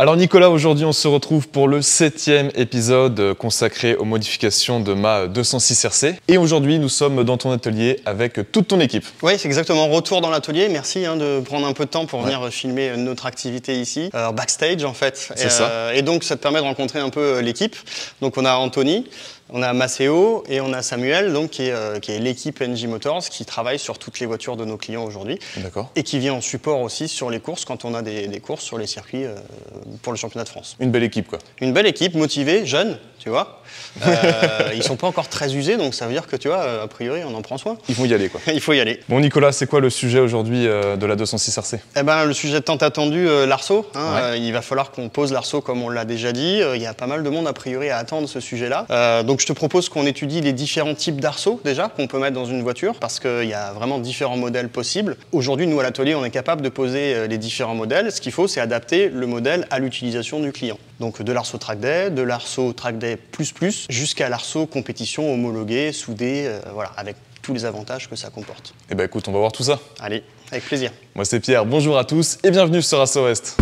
Alors Nicolas, aujourd'hui on se retrouve pour le 7e épisode consacré aux modifications de ma 206 RC. Et aujourd'hui nous sommes dans ton atelier avec toute ton équipe. Oui, c'est exactement, retour dans l'atelier. Merci de prendre un peu de temps pour venir filmer notre activité ici. Backstage en fait. C'est ça. Et donc ça te permet de rencontrer un peu l'équipe. Donc on a Anthony, on a Maceo et on a Samuel, donc, qui est l'équipe NJ Motors, qui travaille sur toutes les voitures de nos clients aujourd'hui. D'accord. Et qui vient en support aussi sur les courses, quand on a des courses sur les circuits pour le championnat de France. Une belle équipe quoi. Une belle équipe, motivée, jeune, tu vois. Ils sont pas encore très usés, donc ça veut dire que tu vois, a priori, on en prend soin. Il faut y aller quoi. Il faut y aller. Bon Nicolas, c'est quoi le sujet aujourd'hui de la 206 RC? Eh ben, le sujet tant attendu, l'arceau. Ouais. Il va falloir qu'on pose l'arceau comme on l'a déjà dit. Il y a pas mal de monde a priori à attendre ce sujet-là. Donc je te propose qu'on étudie les différents types d'arceaux déjà qu'on peut mettre dans une voiture parce qu'il y a vraiment différents modèles possibles. Aujourd'hui, nous à l'atelier, on est capable de poser les différents modèles. Ce qu'il faut, c'est adapter le modèle à l'utilisation du client. Donc de l'arceau track day, de l'arceau track day plus, jusqu'à l'arceau compétition homologué, soudé, voilà, avec tous les avantages que ça comporte. Eh ben écoute, on va voir tout ça. Allez, avec plaisir. Moi c'est Pierre, bonjour à tous et bienvenue sur Asso West.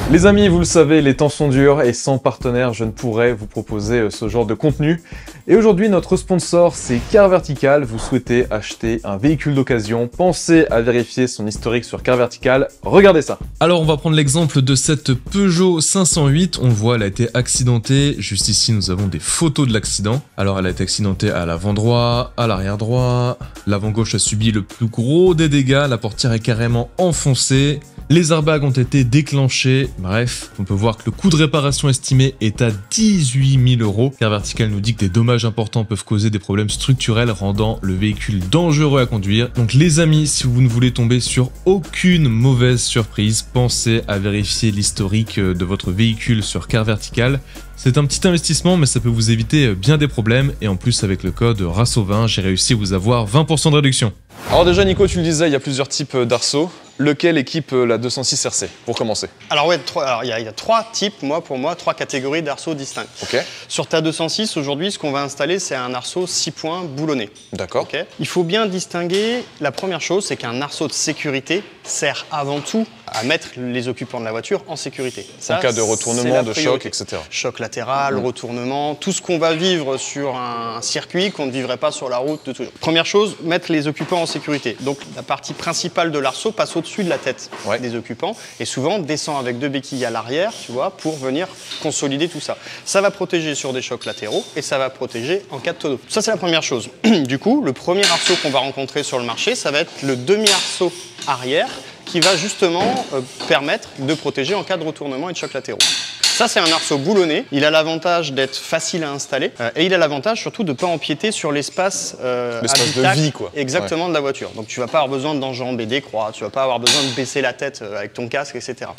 Les amis, vous le savez, les temps sont durs et sans partenaire, je ne pourrais vous proposer ce genre de contenu. Et aujourd'hui, notre sponsor, c'est Car Vertical. Vous souhaitez acheter un véhicule d'occasion, pensez à vérifier son historique sur Car Vertical. Regardez ça. Alors, on va prendre l'exemple de cette Peugeot 508. On le voit, elle a été accidentée. Juste ici, nous avons des photos de l'accident. Alors, elle a été accidentée à l'avant droit, à l'arrière droit. L'avant gauche a subi le plus gros des dégâts. La portière est carrément enfoncée. Les airbags ont été déclenchés. Bref, on peut voir que le coût de réparation estimé est à 18 000 €. Car Vertical nous dit que des dommages importants peuvent causer des problèmes structurels rendant le véhicule dangereux à conduire. Donc les amis, si vous ne voulez tomber sur aucune mauvaise surprise, pensez à vérifier l'historique de votre véhicule sur Car Vertical. C'est un petit investissement, mais ça peut vous éviter bien des problèmes. Et en plus, avec le code RASSO20, j'ai réussi à vous avoir 20% de réduction. Alors déjà Nico, tu le disais, il y a plusieurs types d'arceaux. Lequel équipe la 206 RC, pour commencer? Alors ouais, il y a trois types, pour moi, trois catégories d'arceaux distincts. Ok. Sur ta 206, aujourd'hui, ce qu'on va installer, c'est un arceau 6 points boulonné. D'accord. Okay. Il faut bien distinguer, la première chose, c'est qu'un arceau de sécurité sert avant tout à mettre les occupants de la voiture en sécurité. Ça, en cas de retournement, de choc, etc. Choc latéral, retournement, tout ce qu'on va vivre sur un circuit qu'on ne vivrait pas sur la route de toujours. Première chose, mettre les occupants en sécurité. Donc la partie principale de l'arceau passe au-dessus de la tête des occupants et souvent descend avec deux béquilles à l'arrière, tu vois, pour venir consolider tout ça. Ça va protéger sur des chocs latéraux et ça va protéger en cas de tonneau. Ça, c'est la première chose. Du coup, le premier arceau qu'on va rencontrer sur le marché, ça va être le demi-arceau arrière qui va justement permettre de protéger en cas de retournement et de chocs latéraux. Ça, c'est un arceau boulonné. Il a l'avantage d'être facile à installer et il a l'avantage surtout de ne pas empiéter sur l'espace de vie, quoi. Exactement, de la voiture. Donc, tu ne vas pas avoir besoin d'enjamber des croix, tu ne vas pas avoir besoin de baisser la tête avec ton casque, etc.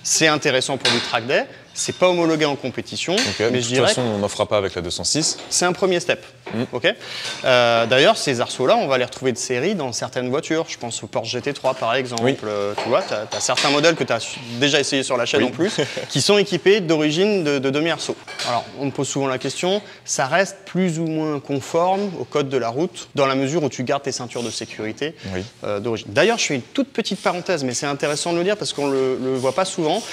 C'est intéressant pour du track day. C'est pas homologué en compétition, mais de toute façon, on n'en fera pas avec la 206. C'est un premier step. D'ailleurs, ces arceaux-là, on va les retrouver de série dans certaines voitures. Je pense au Porsche GT3 par exemple. Oui. Tu vois, tu as certains modèles que tu as déjà essayé sur la chaîne en plus, qui sont équipés d'origine de demi-arceaux. Alors, on me pose souvent la question, ça reste plus ou moins conforme au code de la route, dans la mesure où tu gardes tes ceintures de sécurité d'origine. D'ailleurs, je fais une toute petite parenthèse, mais c'est intéressant de le dire parce qu'on ne le voit pas souvent.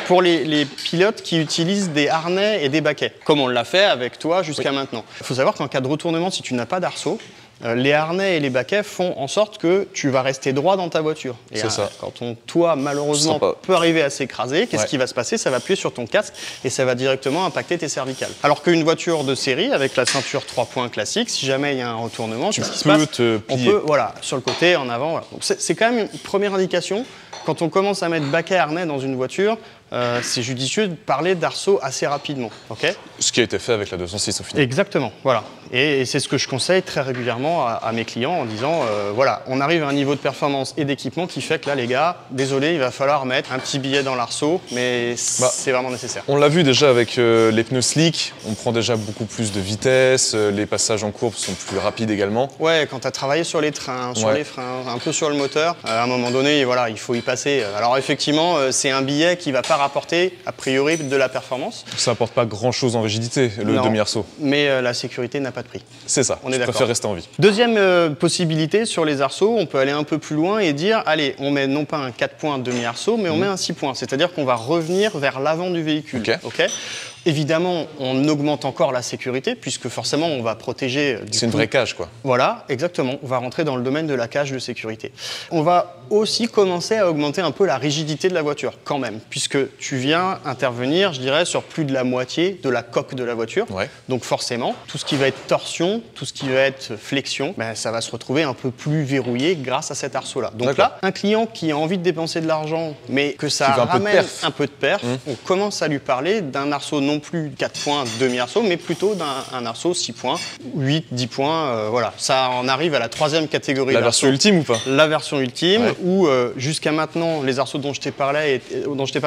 Pour les pilotes qui utilisent des harnais et des baquets, comme on l'a fait avec toi jusqu'à maintenant. Il faut savoir qu'en cas de retournement, si tu n'as pas d'arceau, les harnais et les baquets font en sorte que tu vas rester droit dans ta voiture. Et ça. Quand ton toit, malheureusement, peut arriver à s'écraser, qu'est-ce qui va se passer? Ça va appuyer sur ton casque et ça va directement impacter tes cervicales. Alors qu'une voiture de série, avec la ceinture 3 points classique, si jamais il y a un retournement, qu'est-ce qui se passe? On peut, voilà, sur le côté, en avant. Voilà. Donc c'est quand même une première indication. Quand on commence à mettre baquet harnais dans une voiture, c'est judicieux de parler d'arceau assez rapidement. Ce qui a été fait avec la 206 au final. Exactement, voilà. Et c'est ce que je conseille très régulièrement à mes clients en disant, voilà, on arrive à un niveau de performance et d'équipement qui fait que là, les gars, désolé, il va falloir mettre un petit billet dans l'arceau, mais c'est vraiment nécessaire. On l'a vu déjà avec les pneus slick, on prend déjà beaucoup plus de vitesse, les passages en courbe sont plus rapides également. Ouais, quand tu as travaillé sur les trains, sur les freins, un peu sur le moteur, à un moment donné, voilà, il faut y passer. Alors effectivement, c'est un billet qui va pas rapporter a priori de la performance. Ça apporte pas grand-chose en rigidité, le demi-arceau. Mais la sécurité n'a pas de prix. C'est ça, je préfère rester en vie. Deuxième possibilité sur les arceaux, on peut aller un peu plus loin et dire, allez, on met non pas un 4 points demi-arceau, mais on met un 6 points. C'est-à-dire qu'on va revenir vers l'avant du véhicule. Ok. Évidemment, on augmente encore la sécurité, puisque forcément, on va protéger... C'est une vraie cage, quoi. Voilà, exactement. On va rentrer dans le domaine de la cage de sécurité. On va aussi commencer à augmenter un peu la rigidité de la voiture, quand même, puisque tu viens intervenir, je dirais, sur plus de la moitié de la coque de la voiture. Ouais. Donc forcément, tout ce qui va être torsion, tout ce qui va être flexion, ben, ça va se retrouver un peu plus verrouillé grâce à cet arceau-là. Donc là, un client qui a envie de dépenser de l'argent, mais que ça ramène un peu de perf, on commence à lui parler d'un arceau non plus 4 points demi-arceau, mais plutôt d'un arceau 6 points, 8, 10 points, voilà. Ça en arrive à la troisième catégorie. La version ultime ou pas? La version ultime, où jusqu'à maintenant, les arceaux dont je t'ai parlé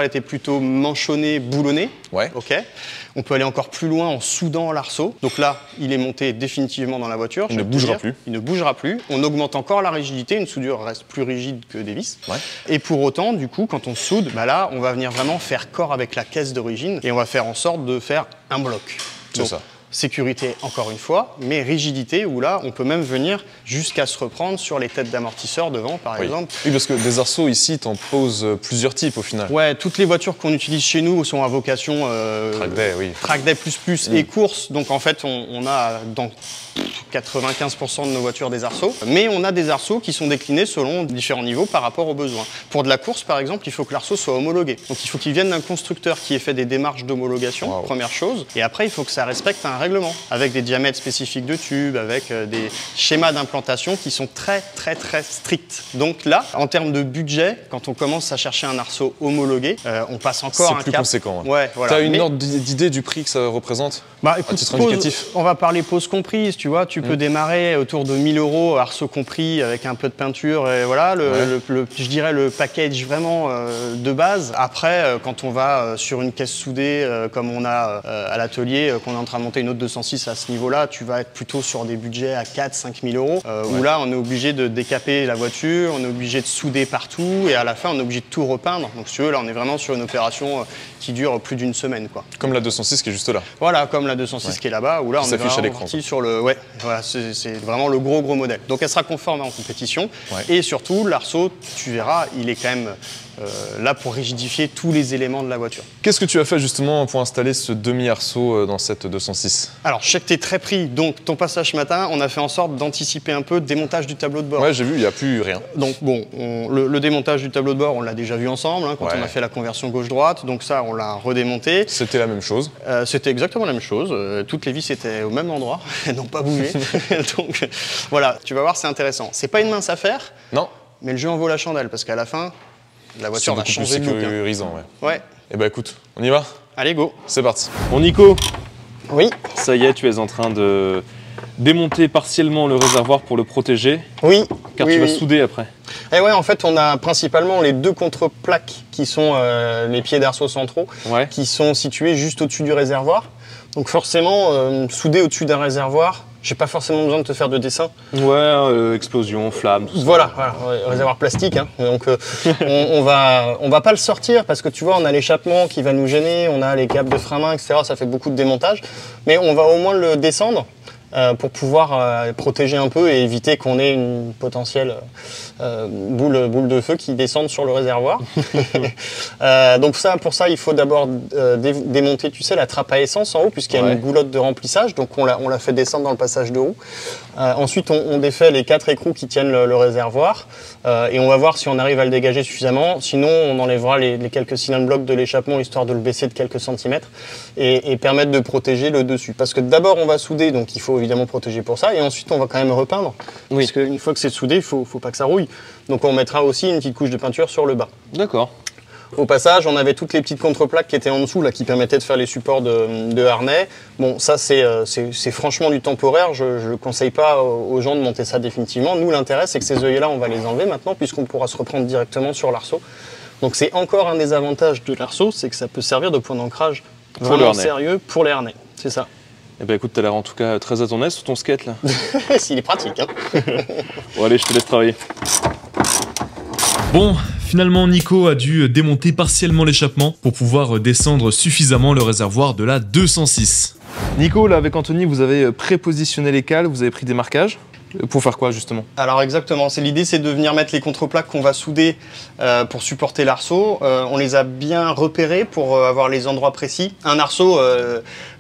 étaient plutôt manchonnés, boulonnés. Ouais. Ok. On peut aller encore plus loin en soudant l'arceau. Donc là, il est monté définitivement dans la voiture. Il ne bougera plus. Il ne bougera plus. On augmente encore la rigidité. Une soudure reste plus rigide que des vis. Ouais. Et pour autant, du coup, quand on soude, bah là, on va venir vraiment faire corps avec la caisse d'origine et on va faire en sorte de faire un bloc. C'est ça. Sécurité, encore une fois, mais rigidité, où là, on peut même venir jusqu'à se reprendre sur les têtes d'amortisseurs devant, par exemple. Oui, parce que des arceaux, ici, t'en poses plusieurs types, au final. Ouais, toutes les voitures qu'on utilise chez nous sont à vocation... Track Day, oui. Track Day plus et course. Donc, en fait, on a dans 95% de nos voitures des arceaux. Mais on a des arceaux qui sont déclinés selon différents niveaux par rapport aux besoins. Pour de la course, par exemple, il faut que l'arceau soit homologué. Donc, il faut qu'il vienne d'un constructeur qui ait fait des démarches d'homologation, première chose. Et après, il faut que ça respecte un règlement, avec des diamètres spécifiques de tubes, avec des schémas d'implantation qui sont très stricts. Donc là, en termes de budget, quand on commence à chercher un arceau homologué, on passe encore un cap. C'est plus conséquent. Ouais, voilà. T'as une ordre d'idée du prix que ça représente? Bah écoute, on va parler pause comprise, tu vois, tu peux démarrer autour de 1000 €, arceau compris, avec un peu de peinture, et voilà, je dirais le package vraiment de base. Après, quand on va sur une caisse soudée, comme on a à l'atelier, qu'on est en train de monter une autre 206 à ce niveau-là, tu vas être plutôt sur des budgets à 4-5 000 €, où là, on est obligé de décaper la voiture, on est obligé de souder partout, et à la fin, on est obligé de tout repeindre. Donc, si tu veux, là, on est vraiment sur une opération qui dure plus d'une semaine, quoi. Comme la 206 qui est juste là. Voilà, comme la 206 qui est là-bas, où là, on est vraiment parti sur le... Ouais, voilà, c'est vraiment le gros modèle. Donc, elle sera conforme en compétition. Et surtout, l'arceau, tu verras, il est quand même... là pour rigidifier tous les éléments de la voiture. Qu'est-ce que tu as fait justement pour installer ce demi-arceau dans cette 206? Alors je sais que tu es très pris, donc ton passage ce matin, on a fait en sorte d'anticiper un peu le démontage du tableau de bord. Ouais, j'ai vu, il n'y a plus rien. Donc bon, le démontage du tableau de bord, on l'a déjà vu ensemble, quand on a fait la conversion gauche-droite, donc ça on l'a redémonté. C'était la même chose? C'était exactement la même chose, toutes les vis étaient au même endroit, elles n'ont pas bougé. Donc voilà, tu vas voir, c'est intéressant. C'est pas une mince affaire, non, mais le jeu en vaut la chandelle, parce qu'à la fin, la voiture va changer de look. C'est sécurisant, ouais. Et bah écoute, on y va? Allez, go. C'est parti. Bon Nico. Oui. Ça y est, tu es en train de démonter partiellement le réservoir pour le protéger. Oui. Car tu vas souder après. Et ouais, en fait, on a principalement les deux contre-plaques qui sont les pieds d'arceau centraux, qui sont situés juste au-dessus du réservoir. Donc forcément, souder au-dessus d'un réservoir, j'ai pas forcément besoin de te faire de dessin. Ouais, explosion, flamme, tout ça. Voilà, réservoir plastique. Hein. Donc on va pas le sortir parce que tu vois, on a l'échappement qui va nous gêner, on a les câbles de frein à main, etc. Ça fait beaucoup de démontage. Mais on va au moins le descendre pour pouvoir protéger un peu et éviter qu'on ait une potentielle boule de feu qui descende sur le réservoir. Donc pour ça, il faut d'abord démonter, tu sais, la trappe à essence en haut, puisqu'il y a une goulotte de remplissage. Donc on l'a fait descendre dans le passage de roue. Ensuite, on défait les 4 écrous qui tiennent le réservoir et on va voir si on arrive à le dégager suffisamment. Sinon, on enlèvera les quelques cylindres blocs de l'échappement, histoire de le baisser de quelques centimètres et permettre de protéger le dessus. Parce que d'abord, on va souder, donc il faut évidemment protéger pour ça. Et ensuite, on va quand même repeindre. Parce qu'une fois que c'est soudé, il faut pas que ça rouille. Donc on mettra aussi une petite couche de peinture sur le bas. D'accord. Au passage, on avait toutes les petites contreplaques qui étaient en dessous, là, qui permettaient de faire les supports de harnais. Bon, ça, c'est franchement du temporaire. Je ne conseille pas aux gens de monter ça définitivement. Nous, l'intérêt, c'est que ces œillets-là, on va les enlever maintenant, puisqu'on pourra se reprendre directement sur l'arceau. Donc c'est encore un des avantages de l'arceau, c'est que ça peut servir de point d'ancrage vraiment sérieux pour les harnais. C'est ça. Eh ben écoute, t'as l'air en tout cas très à ton aise sur ton skate là. S'il est pratique, hein. Bon allez, je te laisse travailler. Bon, Finalement, Nico a dû démonter partiellement l'échappement pour pouvoir descendre suffisamment le réservoir de la 206. Nico, là avec Anthony, vous avez prépositionné les cales, vous avez pris des marquages. Pour faire quoi justement? Alors exactement, l'idée c'est de venir mettre les contreplaques qu'on va souder pour supporter l'arceau. On les a bien repérés pour avoir les endroits précis. Un arceau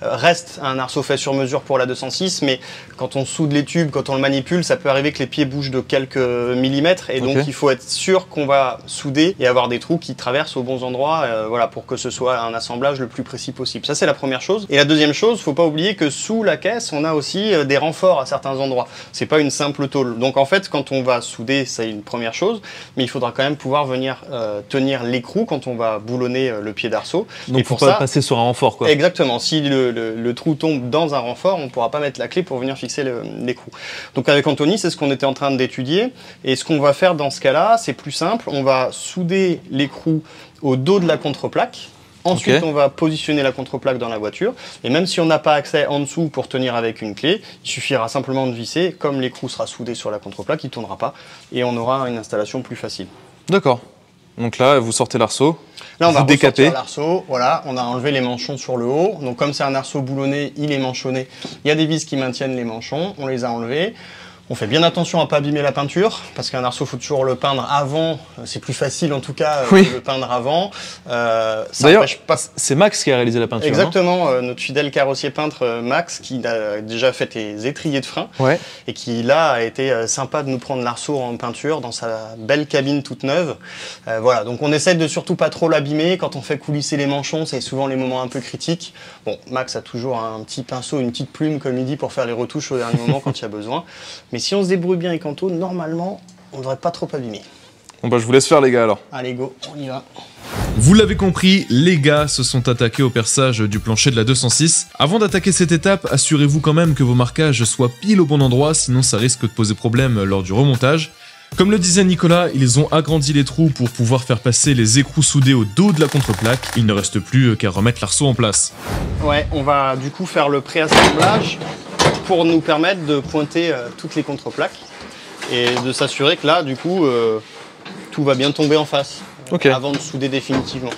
reste un arceau fait sur mesure pour la 206, mais quand on soude les tubes, quand on le manipule, ça peut arriver que les pieds bougent de quelques millimètres et donc il faut être sûr qu'on va souder et avoir des trous qui traversent aux bons endroits voilà, pour que ce soit un assemblage le plus précis possible. Ça c'est la première chose. Et la deuxième chose, faut pas oublier que sous la caisse, on a aussi des renforts à certains endroits. C'est pas une simple tôle. Donc en fait, quand on va souder, c'est une première chose, mais il faudra quand même pouvoir venir tenir l'écrou quand on va boulonner le pied d'arceau. Donc pour pas passer sur un renfort quoi. Exactement. Si le trou tombe dans un renfort, on ne pourra pas mettre la clé pour venir fixer l'écrou. Donc avec Anthony, c'est ce qu'on était en train d'étudier. Et ce qu'on va faire dans ce cas-là, c'est plus simple. On va souder l'écrou au dos de la contreplaque. Ensuite, on va positionner la contreplaque dans la voiture. Et même si on n'a pas accès en dessous pour tenir avec une clé, il suffira simplement de visser. Comme l'écrou sera soudé sur la contreplaque, il ne tournera pas. Et on aura une installation plus facile. D'accord. Donc là, vous sortez l'arceau. Là, on va ressortir l'arceau. Voilà, on a enlevé les manchons sur le haut. Donc comme c'est un arceau boulonné, il est manchonné. Il y a des vis qui maintiennent les manchons. On les a enlevés. On fait bien attention à ne pas abîmer la peinture, parce qu'un arceau, il faut toujours le peindre avant. C'est plus facile, en tout cas, de le peindre avant. D'ailleurs, c'est Max qui a réalisé la peinture. Exactement, notre fidèle carrossier peintre Max, qui a déjà fait les étriers de frein, et qui, là, a été sympa de nous prendre l'arceau en peinture dans sa belle cabine toute neuve. Voilà, donc on essaie de surtout pas trop l'abîmer. Quand on fait coulisser les manchons, c'est souvent les moments un peu critiques. Bon, Max a toujours un petit pinceau, une petite plume, comme il dit, pour faire les retouches au dernier moment quand il y a besoin. Mais si on se débrouille bien avec Anto, normalement, on ne devrait pas trop abîmer. Bon bah je vous laisse faire les gars alors. Allez go, on y va. Vous l'avez compris, les gars se sont attaqués au perçage du plancher de la 206. Avant d'attaquer cette étape, assurez-vous quand même que vos marquages soient pile au bon endroit, sinon ça risque de poser problème lors du remontage. Comme le disait Nicolas, ils ont agrandi les trous pour pouvoir faire passer les écrous soudés au dos de la contreplaque. Il ne reste plus qu'à remettre l'arceau en place. Ouais, on va du coup faire le préassemblage pour nous permettre de pointer toutes les contreplaques et de s'assurer que là, du coup, tout va bien tomber en face avant de souder définitivement.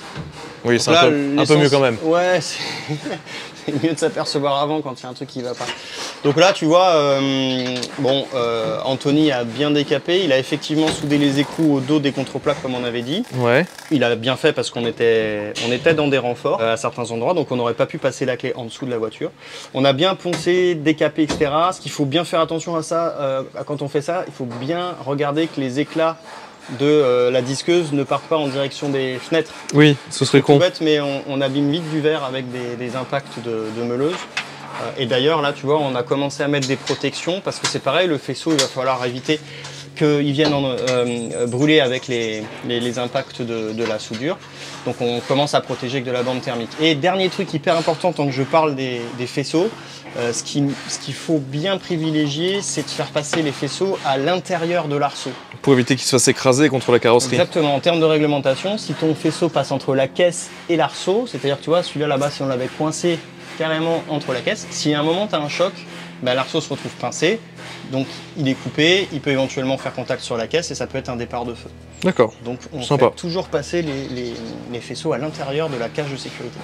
Oui, c'est un peu mieux quand même. Ouais, c'est mieux de s'apercevoir avant quand il y a un truc qui va pas. Donc là, tu vois, Anthony a bien décapé. Il a effectivement soudé les écrous au dos des contreplaques, comme on avait dit. Ouais. Il a bien fait parce qu'on était dans des renforts à certains endroits, donc on n'aurait pas pu passer la clé en dessous de la voiture. On a bien poncé, décapé, etc. Ce qu'il faut bien faire attention à ça, quand on fait ça, il faut bien regarder que les éclats de la disqueuse ne partent pas en direction des fenêtres. Oui, ce serait con. C'est tout bête, mais on abîme vite du verre avec des impacts de meuleuse. Et d'ailleurs, là, tu vois, on a commencé à mettre des protections parce que c'est pareil, le faisceau, il va falloir éviter qu'il vienne brûler avec les impacts de la soudure. Donc on commence à protéger avec de la bande thermique. Et dernier truc hyper important, tant que je parle des faisceaux, ce qu'il faut bien privilégier, c'est de faire passer les faisceaux à l'intérieur de l'arceau. Pour éviter qu'ils se fassent écraser contre la carrosserie. Exactement, en termes de réglementation, si ton faisceau passe entre la caisse et l'arceau, c'est-à-dire que tu vois, celui-là là-bas, si on l'avait coincé carrément entre la caisse, si à un moment tu as un choc, ben, l'arceau se retrouve pincé, donc il est coupé, il peut éventuellement faire contact sur la caisse et ça peut être un départ de feu. D'accord. Donc on fait toujours passer les faisceaux à l'intérieur de la cage de sécurité.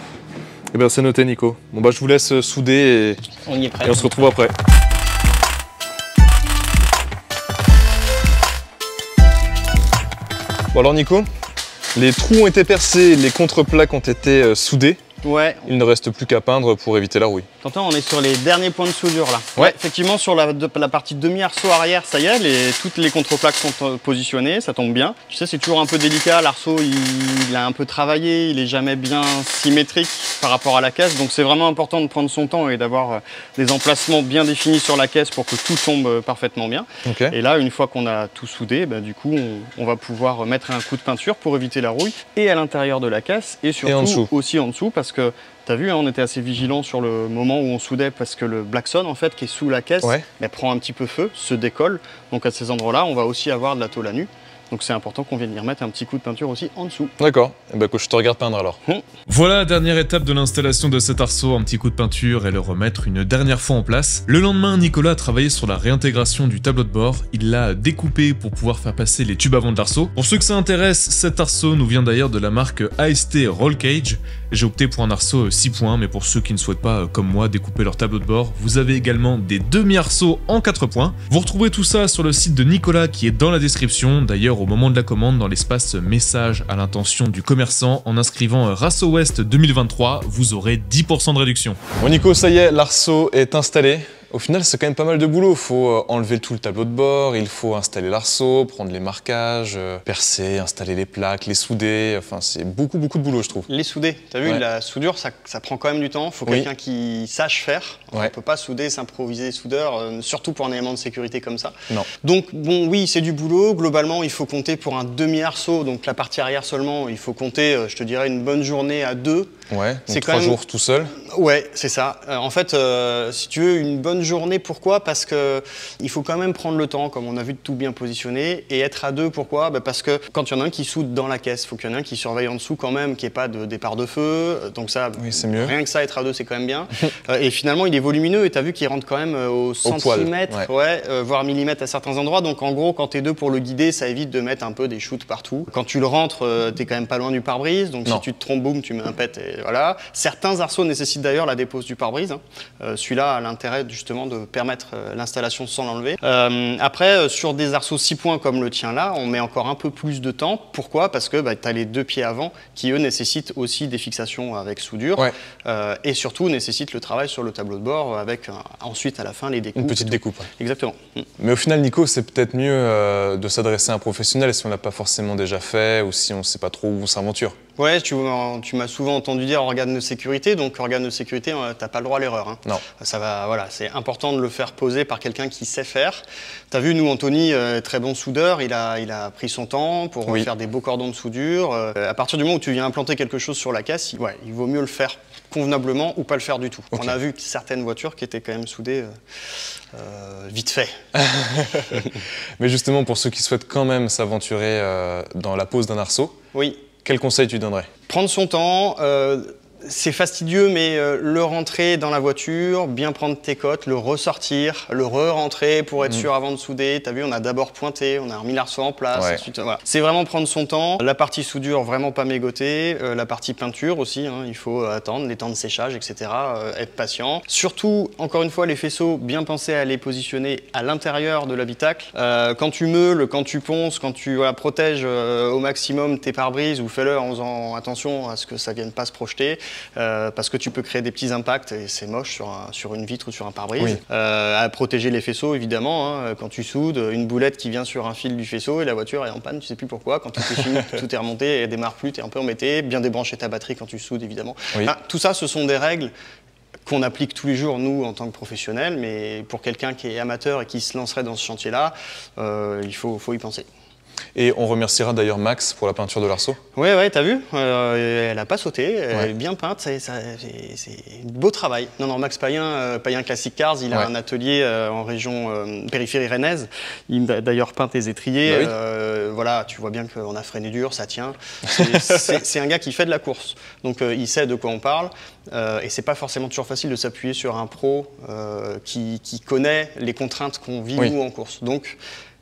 Eh bien c'est noté Nico. Bon bah je vous laisse souder et on y est prêt. Et on se retrouve après. Bon alors Nico, les trous ont été percés, les contreplaques ont été soudées. Ouais. Il ne reste plus qu'à peindre pour éviter la rouille. T'entends, on est sur les derniers points de soudure là. Ouais. Effectivement, sur la partie demi-arceau arrière, ça y est, toutes les contreplaques sont positionnées, ça tombe bien. Tu sais, c'est toujours un peu délicat, l'arceau il a un peu travaillé, il est jamais bien symétrique par rapport à la caisse, donc c'est vraiment important de prendre son temps et d'avoir des emplacements bien définis sur la caisse pour que tout tombe parfaitement bien. Okay. Et là, une fois qu'on a tout soudé, bah, du coup, on va pouvoir mettre un coup de peinture pour éviter la rouille et à l'intérieur de la caisse et surtout aussi en dessous parce que t'as vu, hein, on était assez vigilants sur le moment où on soudait parce que le Blackson, en fait, qui est sous la caisse, prend un petit peu feu, se décolle. Donc à ces endroits-là, on va aussi avoir de la tôle à nu. Donc c'est important qu'on vienne y remettre un petit coup de peinture aussi en dessous. D'accord, et bah, je te regarde peindre alors. Voilà, dernière étape de l'installation de cet arceau, un petit coup de peinture et le remettre une dernière fois en place. Le lendemain, Nicolas a travaillé sur la réintégration du tableau de bord. Il l'a découpé pour pouvoir faire passer les tubes avant de l'arceau. Pour ceux que ça intéresse, cet arceau nous vient d'ailleurs de la marque AST Roll Cage. J'ai opté pour un arceau 6 points, mais pour ceux qui ne souhaitent pas, comme moi, découper leur tableau de bord, vous avez également des demi-arceaux en 4 points. Vous retrouvez tout ça sur le site de Nicolas qui est dans la description. D'ailleurs, au moment de la commande, dans l'espace message à l'intention du commerçant, en inscrivant Rasso West 2023, vous aurez 10% de réduction. Bon Nico, ça y est, l'arceau est installé. Au final, c'est quand même pas mal de boulot. Il faut enlever tout le tableau de bord, il faut installer l'arceau, prendre les marquages, percer, installer les plaques, les souder. Enfin, c'est beaucoup de boulot, je trouve. Les souder, t'as vu, la soudure, ça prend quand même du temps. Il faut quelqu'un qui sache faire. On ne peut pas souder, s'improviser soudeur, surtout pour un élément de sécurité comme ça. Non. Donc, bon, oui, c'est du boulot. Globalement, il faut compter pour un demi-arceau, donc la partie arrière seulement, il faut compter, je te dirais, une bonne journée à 2. Ouais, donc 3 jours tout seul. Ouais, c'est ça. En fait, si tu veux, une bonne journée, pourquoi? Parce que il faut quand même prendre le temps, comme on a vu, de tout bien positionner. Et être à 2, pourquoi? Parce que quand il y en a un qui soude dans la caisse, il faut qu'il y en ait un qui surveille en dessous quand même, qu'il n'y ait pas de départ de feu. Donc ça, c'est mieux. Rien que ça, être à 2, c'est quand même bien. Et finalement, il est volumineux et tu as vu qu'il rentre quand même au centimètre, voire millimètre à certains endroits. Donc en gros, quand tu es 2 pour le guider, ça évite de mettre un peu des shoots partout. Quand tu le rentres, tu es quand même pas loin du pare-brise. Donc si tu te trompes, boum, tu mets un pet et voilà. Certains arceaux nécessitent d'ailleurs la dépose du pare-brise. Celui-là a l'intérêt justement de permettre l'installation sans l'enlever. Après, sur des arceaux 6 points comme le tien là, on met encore un peu plus de temps. Pourquoi? Parce que tu as les 2 pieds avant qui eux nécessitent aussi des fixations avec soudure et surtout nécessitent le travail sur le tableau de bord avec ensuite à la fin les découpes. Une petite découpe. Exactement. Mais au final, Nico, c'est peut-être mieux de s'adresser à un professionnel si on ne l'a pas forcément déjà fait ou si on ne sait pas trop où on s'aventure. Ouais, tu m'as souvent entendu dire organe de sécurité, donc organe de sécurité, t'as pas le droit à l'erreur. Hein. Non. Ça va, voilà, c'est important de le faire poser par quelqu'un qui sait faire. T'as vu, nous, Anthony, très bon soudeur, il a pris son temps pour faire des beaux cordons de soudure. À partir du moment où tu viens implanter quelque chose sur la caisse, il vaut mieux le faire convenablement ou pas le faire du tout. On a vu certaines voitures qui étaient quand même soudées vite fait. Mais justement, pour ceux qui souhaitent quand même s'aventurer dans la pose d'un arceau, quel conseil tu donnerais? Prendre son temps, c'est fastidieux, mais le rentrer dans la voiture, bien prendre tes cotes, le ressortir, le re-rentrer pour être sûr avant de souder. T'as vu, on a d'abord pointé, on a remis l'arceau en place. Ensuite, voilà. C'est vraiment prendre son temps. La partie soudure, vraiment pas mégoter. La partie peinture aussi, hein, il faut attendre les temps de séchage, etc. Être patient. Surtout, encore une fois, les faisceaux, bien penser à les positionner à l'intérieur de l'habitacle. Quand tu meules, quand tu ponces, quand tu protèges au maximum tes pare-brises ou fais-le en faisant attention à ce que ça vienne pas se projeter. Parce que tu peux créer des petits impacts et c'est moche sur une vitre ou sur un pare-brise. À protéger les faisceaux évidemment, hein, quand tu soudes, une boulette qui vient sur un fil du faisceau et la voiture est en panne, tu sais plus pourquoi. Quand tout est fini, tout est remonté, elle démarre plus, tu es un peu embêté. Bien débrancher ta batterie quand tu soudes évidemment. Tout ça, ce sont des règles qu'on applique tous les jours, nous, en tant que professionnels, mais pour quelqu'un qui est amateur et qui se lancerait dans ce chantier-là, il faut y penser. Et on remerciera d'ailleurs Max pour la peinture de l'arceau. Ouais, t'as vu, elle a pas sauté, elle est bien peinte, c'est beau travail. Non, Max Payen, Payen Classic Cars, il a un atelier en région périphérie rennaise. Il a d'ailleurs peint tes étriers. Voilà, tu vois bien qu'on a freiné dur, ça tient. C'est un gars qui fait de la course, donc il sait de quoi on parle. Et c'est pas forcément toujours facile de s'appuyer sur un pro qui connaît les contraintes qu'on vit nous en course. Donc,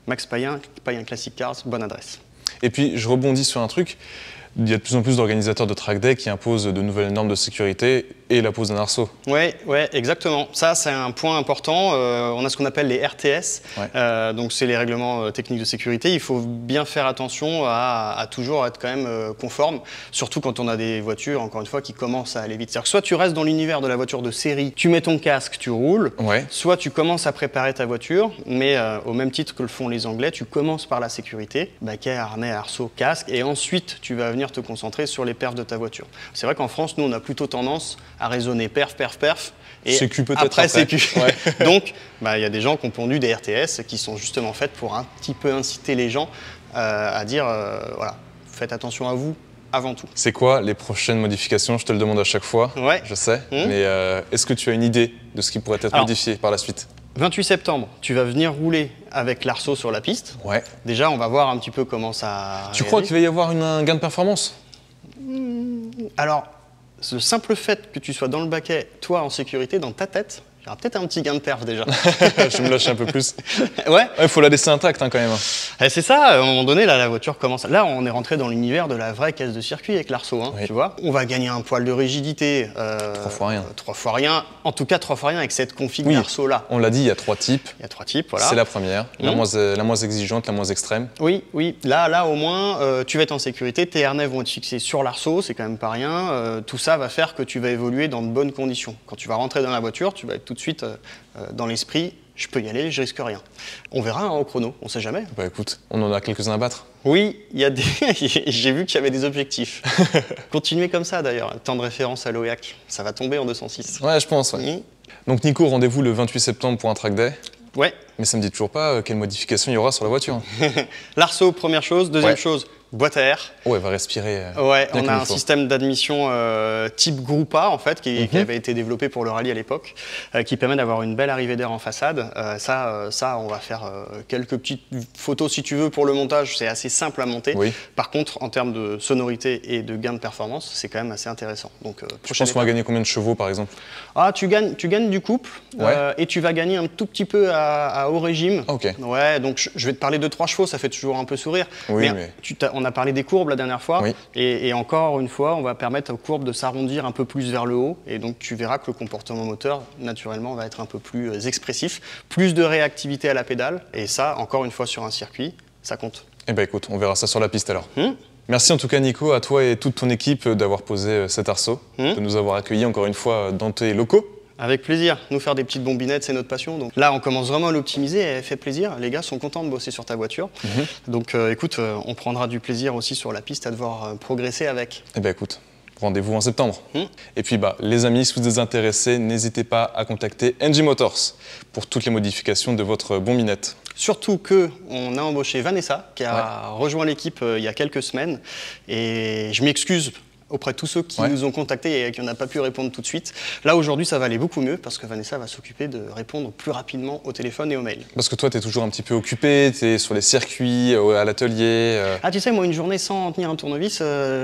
Max Payen, Payen Classic Cars, bonne adresse. Et puis, je rebondis sur un truc. Il y a de plus en plus d'organisateurs de track day qui imposent de nouvelles normes de sécurité et la pose d'un arceau. Ouais, exactement. Ça, c'est un point important. On a ce qu'on appelle les RTS. Donc, c'est les règlements techniques de sécurité. Il faut bien faire attention à toujours être quand même conforme, surtout quand on a des voitures, encore une fois, qui commencent à aller vite. C'est-à-dire que soit tu restes dans l'univers de la voiture de série, tu mets ton casque, tu roules, soit tu commences à préparer ta voiture, mais au même titre que le font les Anglais, tu commences par la sécurité, baquet, harnais, arceau, casque, et ensuite tu vas venir te concentrer sur les perfs de ta voiture. C'est vrai qu'en France, nous, on a plutôt tendance à raisonner perf, et sécu peut-être après sécu. Donc, il y a des gens qui ont pondu des RTS qui sont justement faites pour un petit peu inciter les gens à dire, voilà, faites attention à vous avant tout. C'est quoi les prochaines modifications? Je te le demande à chaque fois, je sais, mais est-ce que tu as une idée de ce qui pourrait être modifié par la suite? 28 septembre, tu vas venir rouler avec l'arceau sur la piste. Ouais. Déjà, on va voir un petit peu comment ça Tu crois qu'il va y avoir un gain de performance? Alors, le simple fait que tu sois dans le baquet, toi en sécurité, dans ta tête, il y aura peut-être un petit gain de perf déjà. Je me lâche un peu plus. Ouais. Il faut la laisser intacte hein, quand même. C'est ça, à un moment donné, là, la voiture commence. Là, on est rentré dans l'univers de la vraie caisse de circuit avec l'arceau, hein, oui. tu vois. On va gagner un poil de rigidité. 3 fois rien. 3 fois rien. En tout cas, 3 fois rien avec cette config oui. d'arceau là. On l'a dit, il y a 3 types. Il y a 3 types, voilà. C'est la première, la moins exigeante, la moins extrême. Oui, oui. Là, au moins, tu vas être en sécurité. Tes harnais vont être fixés sur l'arceau, c'est quand même pas rien. Tout ça va faire que tu vas évoluer dans de bonnes conditions. Quand tu vas rentrer dans la voiture, tu vas être tout de suite dans l'esprit. Je peux y aller, je risque rien. On verra hein, au chrono, on sait jamais. Bah écoute, on en a quelques-uns à battre. Oui, il y a des. J'ai vu qu'il y avait des objectifs. Continuez comme ça d'ailleurs. Temps de référence à l'OEAC, ça va tomber en 206. Ouais, je pense. Ouais. Donc Nico, rendez-vous le 28 septembre pour un track day. Ouais. Mais ça me dit toujours pas quelle modification il y aura sur la voiture. L'arceau, première chose. Deuxième chose, boîte à air. Oh, elle va respirer. Ouais, on a un système d'admission type Groupa en fait, qui avait été développé pour le rallye à l'époque, qui permet d'avoir une belle arrivée d'air en façade. Ça, on va faire quelques petites photos si tu veux pour le montage. C'est assez simple à monter. Oui. Par contre, en termes de sonorité et de gain de performance, c'est quand même assez intéressant. Donc, je pense qu'on va gagner combien de chevaux par exemple? Ah, tu gagnes du couple et tu vas gagner un tout petit peu à haut régime. Ok. Ouais, donc je vais te parler de 3 chevaux, ça fait toujours un peu sourire. Oui, mais... On a parlé des courbes la dernière fois, et encore une fois, on va permettre aux courbes de s'arrondir un peu plus vers le haut, et donc tu verras que le comportement moteur, naturellement, va être un peu plus expressif, plus de réactivité à la pédale, et ça, encore une fois, sur un circuit, ça compte. Eh ben écoute, on verra ça sur la piste alors. Merci en tout cas Nico, à toi et toute ton équipe d'avoir posé cet arceau, de nous avoir accueillis encore une fois dans tes locaux. Avec plaisir. Nous faire des petites bombinettes, c'est notre passion. Donc là, on commence vraiment à l'optimiser et elle fait plaisir. Les gars sont contents de bosser sur ta voiture. Donc écoute, on prendra du plaisir aussi sur la piste à devoir progresser avec. Eh ben écoute, rendez-vous en septembre. Et puis les amis, si vous êtes intéressés, n'hésitez pas à contacter NG Motors pour toutes les modifications de votre bombinette. Surtout qu'on a embauché Vanessa, qui a rejoint l'équipe il y a quelques semaines. Et je m'excuse auprès de tous ceux qui nous ont contactés et qui n'ont pas pu répondre tout de suite. Là, aujourd'hui, ça va aller beaucoup mieux parce que Vanessa va s'occuper de répondre plus rapidement au téléphone et au mail. Parce que toi, tu es toujours un petit peu occupé, tu es sur les circuits, à l'atelier. Ah, tu sais, moi, une journée sans tenir un tournevis,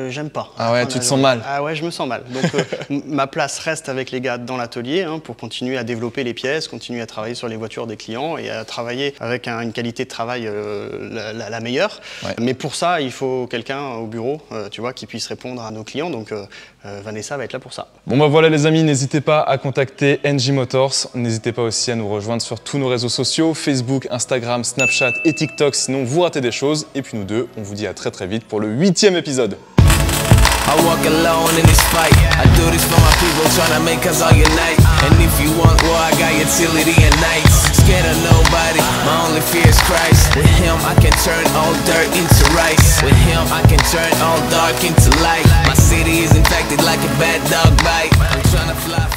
j'aime pas. Ah ouais, tu te sens mal? Ah ouais, je me sens mal. Donc, ma place reste avec les gars dans l'atelier pour continuer à développer les pièces, continuer à travailler sur les voitures des clients et à travailler avec une qualité de travail la meilleure. Mais pour ça, il faut quelqu'un au bureau, tu vois, qui puisse répondre à nos clients. Donc Vanessa va être là pour ça. Bon bah voilà les amis, n'hésitez pas à contacter NG Motors, n'hésitez pas aussi à nous rejoindre sur tous nos réseaux sociaux, Facebook, Instagram, Snapchat et TikTok, sinon vous ratez des choses. Et puis nous deux, on vous dit à très très vite pour le 8e épisode. I walk alone in this fight. I do this for my people, tryna make us all unite. And if you want war, I got utility and nights. Scared of nobody, my only fear is Christ. With him, I can turn all dirt into rice. With him, I can turn all dark into light. My city is infected like a bad dog bite. I'm tryna fly.